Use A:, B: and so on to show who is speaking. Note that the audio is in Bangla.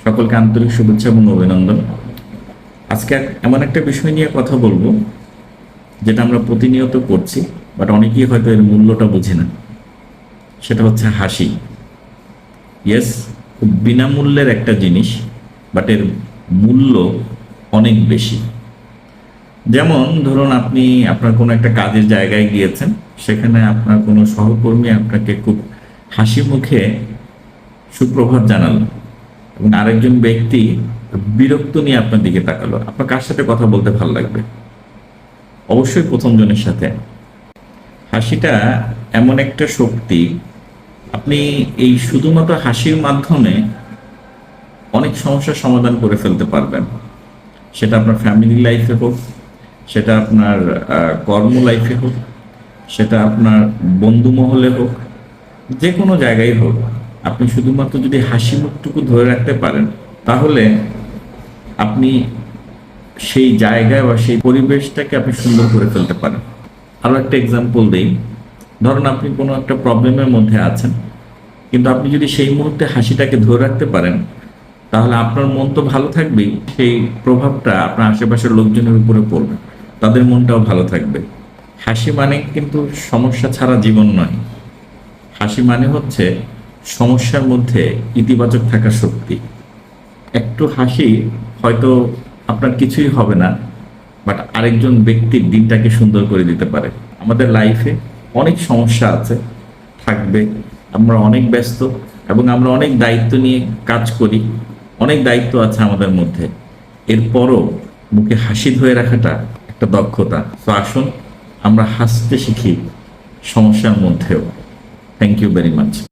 A: সকলকে আন্তরিক শুভেচ্ছা এবং অভিনন্দন। আজকে এমন একটা বিষয় নিয়ে কথা বলবো যেটা আমরা প্রতিনিয়ত করছি, বাট অনেকেই হয়তো এর মূল্যটা বুঝে না। সেটা হচ্ছে হাসি। ইয়েস, খুব বিনামূল্যের একটা জিনিস, বাট এর মূল্য অনেক বেশি। যেমন ধরুন, আপনি আপনার কোনো একটা কাজের জায়গায় গিয়েছেন, সেখানে আপনার কোনো সহকর্মী আপনাকে খুব হাসি মুখে সুপ্রভাত জানালো এবং আরেকজন ব্যক্তি বিরক্ত নিয়ে আপনার দিকে তাকালো। আপনার কার সাথে কথা বলতে ভালো লাগবে? অবশ্যই প্রথম জনের সাথে। হাসিটা এমন একটা শক্তি, আপনি এই শুধুমাত্র হাসির মাধ্যমে অনেক সমস্যার সমাধান করে ফেলতে পারবেন। সেটা আপনার ফ্যামিলি লাইফে হোক, সেটা আপনার কর্ম লাইফে হোক, সেটা আপনার বন্ধু মহলে হোক, যে কোনো জায়গায় হোক। আপনি শুধুমাত্র যদি হাসি মুখটুকু ধরে রাখতে পারেন, তাহলে আপনি সেই জায়গায় বা সেই পরিবেশটাকে আপনি সুন্দর করে ফেলতে পারেন। আরও একটা এক্সাম্পল দিই। ধরুন, আপনি কোনো একটা প্রবলেমের মধ্যে আছেন, কিন্তু আপনি যদি সেই মুহূর্তে হাসিটাকে ধরে রাখতে পারেন, তাহলে আপনার মন তো ভালো থাকবেই, সেই প্রভাবটা আপনার আশেপাশের লোকজনের উপরে পড়বে, তাদের মনটাও ভালো থাকবে। হাসি মানে কিন্তু সমস্যা ছাড়া জীবন নয়। হাসি মানে হচ্ছে সমস্যার মধ্যে ইতিবাচক থাকার শক্তি। একটু হাসি হয়তো আপনার কিছুই হবে না, বাট আরেকজন ব্যক্তির দিনটাকে সুন্দর করে দিতে পারে। আমাদের লাইফে অনেক সমস্যা আছে, থাকবে। আমরা অনেক ব্যস্ত এবং আমরা অনেক দায়িত্ব নিয়ে কাজ করি, অনেক দায়িত্ব আছে আমাদের মধ্যে। এরপরও মুখে হাসি ধরে রাখাটা একটা দক্ষতা। তো আসুন আমরা হাসতে শিখি সমস্যার মধ্যেও। Thank you very much.